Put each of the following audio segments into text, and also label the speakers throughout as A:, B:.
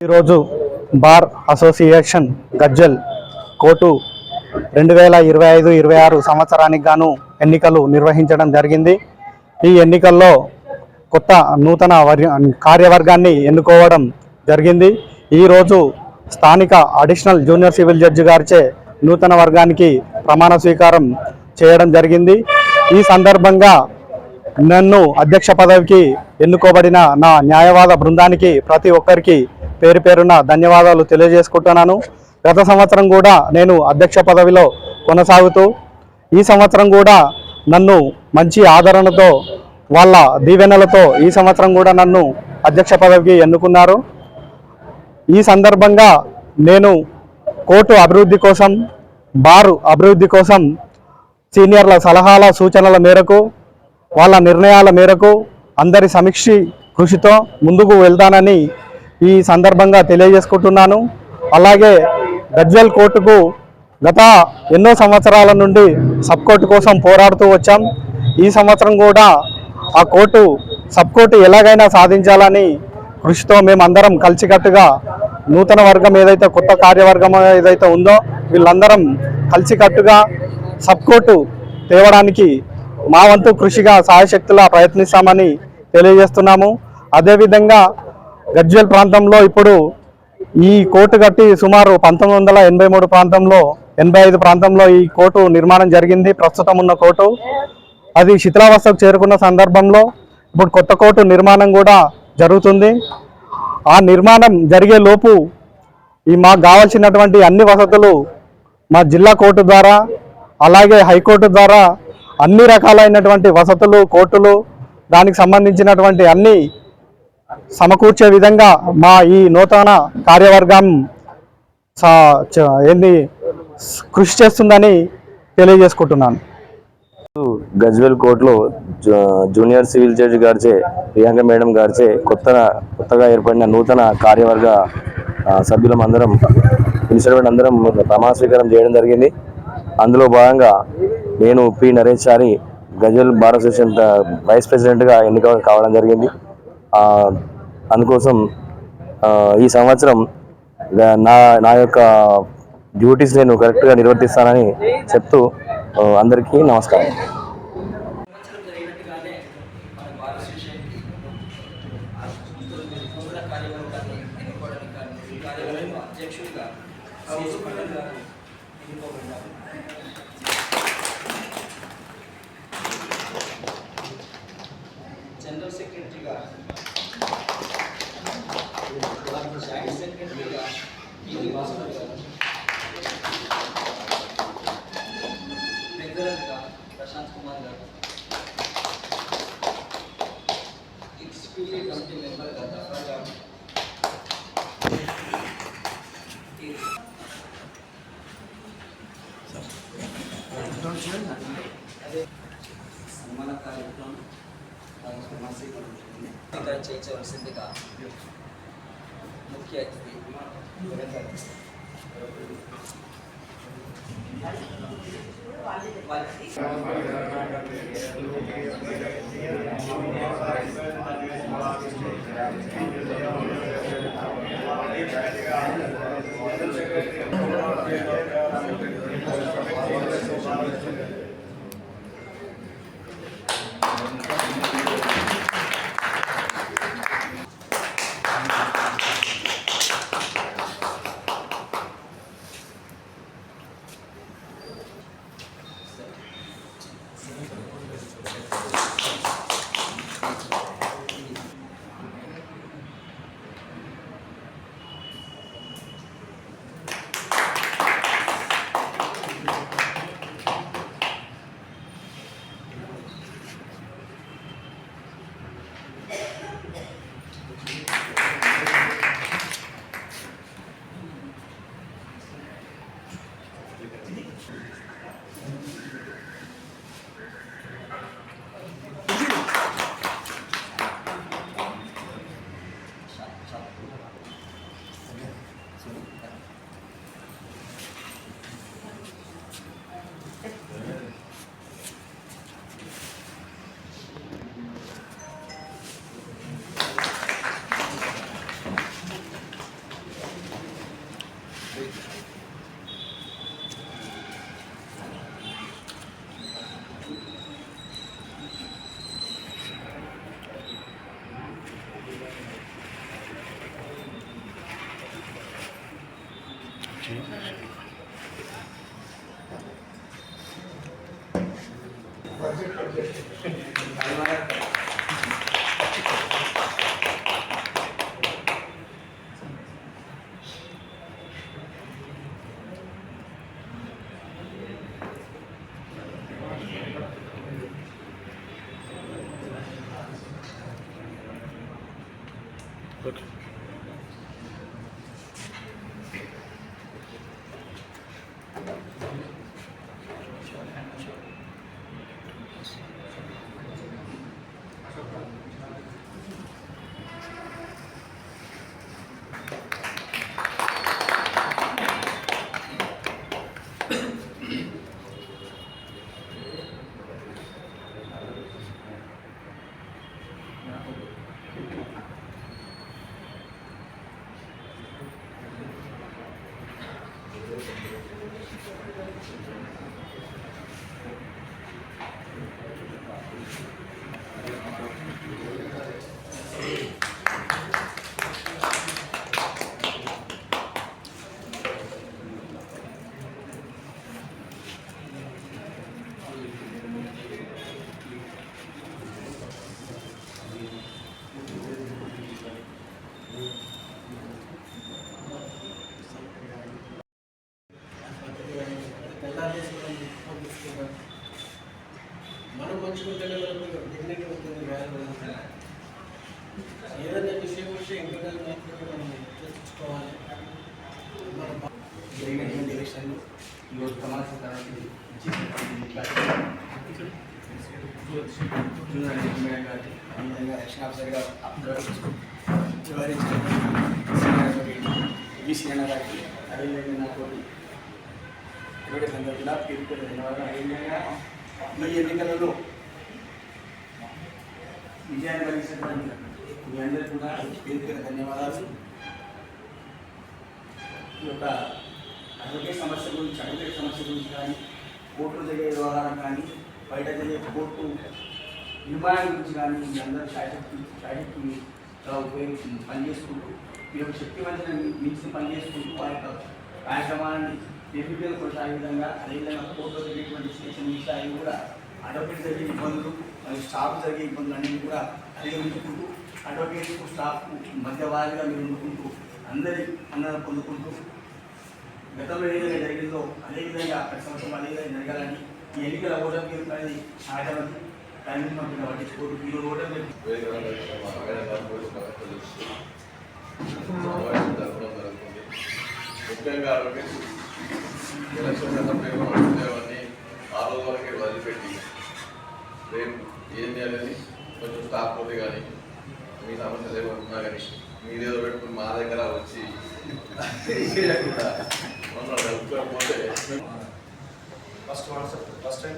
A: ఈరోజు bar association గజ్జల్ court 2025-26 సంవత్సరానికి గాను ఎన్నికలు నిర్వహించడం జరిగింది. ఈ ఎన్నికల్లో కొత్త నూతన కార్యవర్గాన్ని ఎన్నుకోవడం జరిగింది. ఈరోజు స్థానిక అడిషనల్ జూనియర్ సివిల్ జడ్జి గారిచే నూతన వర్గానికి ప్రమాణ స్వీకారం చేయడం జరిగింది. ఈ సందర్భంగా నన్ను అధ్యక్ష పదవికి ఎన్నుకోబడిన నా న్యాయవాద బృందానికి ప్రతి ఒక్కరికి పేరు పేరున ధన్యవాదాలు తెలియజేసుకుంటున్నాను. గత సంవత్సరం కూడా నేను అధ్యక్ష పదవిలో కొనసాగుతూ ఈ సంవత్సరం కూడా నన్ను మంచి ఆదరణతో వాళ్ళ దీవెనలతో ఈ సంవత్సరం కూడా నన్ను అధ్యక్ష పదవికి ఎన్నుకున్నారు. ఈ సందర్భంగా నేను కోర్టు అభివృద్ధి కోసం, బారు అభివృద్ధి కోసం సీనియర్ల సలహాల సూచనల మేరకు, వాళ్ళ నిర్ణయాల మేరకు అందరి సమీక్షి కృషితో ముందుకు వెళ్తానని ఈ సందర్భంగా తెలియజేసుకుంటున్నాను. అలాగే గజ్వేల్ కోర్టుకు గత ఎన్నో సంవత్సరాల నుండి సబ్ కోర్టు కోసం పోరాడుతూ వచ్చాం. ఈ సంవత్సరం కూడా ఆ కోర్టు సబ్ కోర్టు ఎలాగైనా సాధించాలని కృషితో మేమందరం కలిసికట్టుగా నూతన వర్గం ఏదైతే కొత్త కార్యవర్గం ఏదైతే ఉందో వీళ్ళందరం కలిసికట్టుగా సబ్ కోర్టు తేవడానికి మా వంతు కృషిగా సాయశక్తులా ప్రయత్నిస్తామని తెలియజేస్తున్నాము. అదేవిధంగా గజ్వేల్ ప్రాంతంలో ఇప్పుడు ఈ కోర్టు కట్టి సుమారు 1983 ప్రాంతంలో 85 ప్రాంతంలో ఈ కోర్టు నిర్మాణం జరిగింది. ప్రస్తుతం ఉన్న కోర్టు అది శిథిలావస్థకు చేరుకున్న సందర్భంలో ఇప్పుడు కొత్త కోర్టు నిర్మాణం కూడా జరుగుతుంది. ఆ నిర్మాణం జరిగే లోపు మాకు కావాల్సినటువంటి అన్ని వసతులు మా జిల్లా కోర్టు ద్వారా అలాగే హైకోర్టు ద్వారా అన్ని రకాలైనటువంటి వసతులు, కోర్టులు దానికి సంబంధించినటువంటి అన్ని సమకూర్చే విధంగా మా ఈ నూతన కార్యవర్గం కృషి చేస్తుందని తెలియజేసుకుంటున్నాను.
B: గజ్వేల్ కోర్టులో జూనియర్ సివిల్ జడ్జి గారిచే ప్రియాంక మేడం గారిచే కొత్తగా ఏర్పడిన నూతన కార్యవర్గ సభ్యులందరం అందరం ప్రమాణ స్వీకారం చేయడం జరిగింది. అందులో భాగంగా నేను పి నరేష్ చారి గజ్వేల్ బార్ అసోసియేషన్ వైస్ ప్రెసిడెంట్గా ఎన్నిక కావడం జరిగింది. అందుకోసం ఈ సంవత్సరం నా యొక్క డ్యూటీస్ నేను కరెక్ట్గా నిర్వర్తిస్తానని చెప్తూ అందరికీ నమస్కారం.
C: జనరల్ సెక్రటరీగా జాయింట్ సెక్రటరీగా వాసుదేవ్ గారు, ట్రెజరర్గా ప్రశాంత్ కుమార్ గారు, ఎగ్జిక్యూటివ్ కమిటీ మెంబర్గా దఫర్ గారు, సన్మాన కార్యక్రమం చేయించవలసిందిగా ముఖ్య అతిథి
D: మనం మంచుకుంటేనే మనకు డిగ్నిటీ ఉంటుంది, వాల్యూ ఉంటుంది. ఏదైనా విషయం ఇంటర్నల్ మాత్రమే మనం చర్చించుకోవాలి. మన జరిగినటువంటి ఎలక్షన్లు ఈరోజు ప్రమాణ స్వీకారానికి మేడం గారికి, అదేవిధంగా ఎలక్షన్ ఆఫీసర్ గారు బీసీ అన్న గారికి, అదేవిధంగా నాకు సందర్భంగా కూడా పేరు ధన్యవాదాలు. అదేవిధంగా ఈ ఎన్నికలలో విజయాన్ని కలిగించినటువంటి మీ అందరికీ కూడా పేరు ధన్యవాదాలు. ఈ యొక్క అడ్వకేట్ సమస్య గురించి కానీ, కోర్టులు జరిగే వ్యవహారం కానీ, బయట జరిగే కోర్టు నిర్మాణం గురించి కానీ మీ అందరూ సాహిత్యంగా ఉపయోగించి పనిచేసుకుంటూ మీ యొక్క శక్తివంతం మించి పనిచేసుకుంటూ ఆ యొక్క కార్యక్రమాన్ని నిర్విఘ్నంగా కొనసాగే విధంగా, అదేవిధంగా కోర్టులో జరిగేటువంటి స్టేషన్ విషయాలు కూడా అడ్వకేట్ జరిగే ఇబ్బందులు మరియు స్టాఫ్ జరిగే ఇబ్బందులు అన్నీ కూడా అధిగమించుకుంటూ అడ్వకేట్కు స్టాఫ్కు మధ్యవారిగా మీరు ఉండుకుంటూ అందరి అన్నదాన్ని పొందుకుంటూ గతంలో ఏదైనా జరిగిందో అదేవిధంగా ప్రతి సంవత్సరం అదేవిధంగా జరగాలని ఈ ఎన్నికల ఓటమి అనేది సహజమని దాని గురించి మనం పట్టించుకోరు. ఈరోజు ఓటమి
E: ముఖ్యంగా ఎలక్షన్ సమయంలోని ఆ రోజు వరకు వదిలిపెట్టి రేపు ఏం చేయాలని కొంచెం స్టాఫ్ పోతే కానీ మీ సమస్యలు ఏమవుతున్నా కానీ మీరేదో పెట్టుకుని మా దగ్గర వచ్చి మమ్మల్ని కలుపుకోకపోతే
F: ఫస్ట్ టైం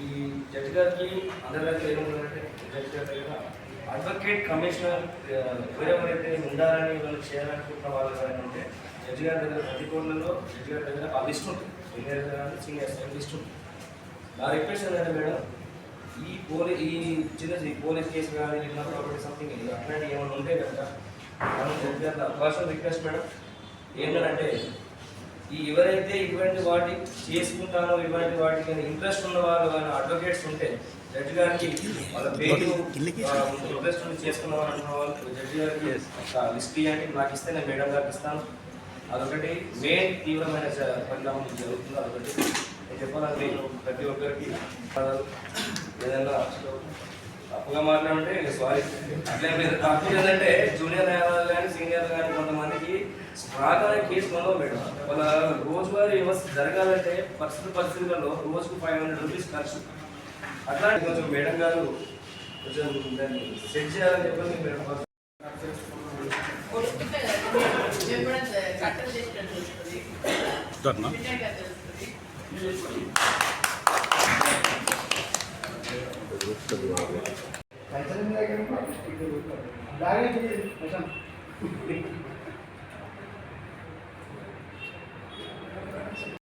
F: ఈ జడ్జి గారికి అందరికీ ఏముందంటే జడ్జి గారి దగ్గర అడ్వకేట్ కమిషనర్ ఎవరెవరైతే ఉండాలని వాళ్ళు చేయాలనుకుంటున్న వాళ్ళు అంటే జడ్జి గారి దగ్గర ప్రతి కోర్టులలో జడ్జి గారి దగ్గర ఆ లిస్ట్ ఉంటుంది, సీనియర్ లిస్ట్ ఉంటుంది. నా రిక్వెస్ట్ ఏంటంటే మేడం, ఈ పోలీస్ కేసు కానీ ఇట్లా ప్రాపర్టీ సంథింగ్ అట్లాంటివి ఏమైనా ఉంటే కనుక మనం జడ్జి గారి పర్సనల్ రిక్వెస్ట్ మేడం ఏంటంటే ఎవరైతే ఇటువంటి వాటి చేసుకుంటానో ఇటువంటి వాటికి ఇంట్రెస్ట్ ఉన్న వాళ్ళు కానీ అడ్వకేట్స్ ఉంటే జడ్జి గారికి వాళ్ళ పేరు ఇంట్రెస్ట్ ఉండి చేసుకున్న వాళ్ళు అంటున్న వాళ్ళు జడ్జి గారికి లిస్ట్ ఇవ్వండి, నాకు ఇస్తే నేను మేడం గారికి ఇస్తాను. అదొకటి మెయిన్ తీవ్రమైన పరిణామం జరుగుతుంది. అదొకటి నేను చెప్పాలంటే ప్రతి ఒక్కరికి ఏదైనా తప్పుగా మాట్లాడుంటే సారీ. అట్లా మీరు తప్పు ఏంటంటే జూనియర్ న్యాయవాదులు కానీ సీనియర్లు కానీ కొంతమందికి స్ట్రాక్ అనే కేసు ఉండవు మేడం. వాళ్ళ రోజువారీ వ్యవస్థ జరగాలంటే పరిస్థితులలో రోజుకు 500 రూపీస్ ఖర్చు. అట్లాంటి కొంచెం మేడం గారు కొంచెం దాన్ని సెట్ చేయాలని చెప్పి మేడం
D: దగ్గర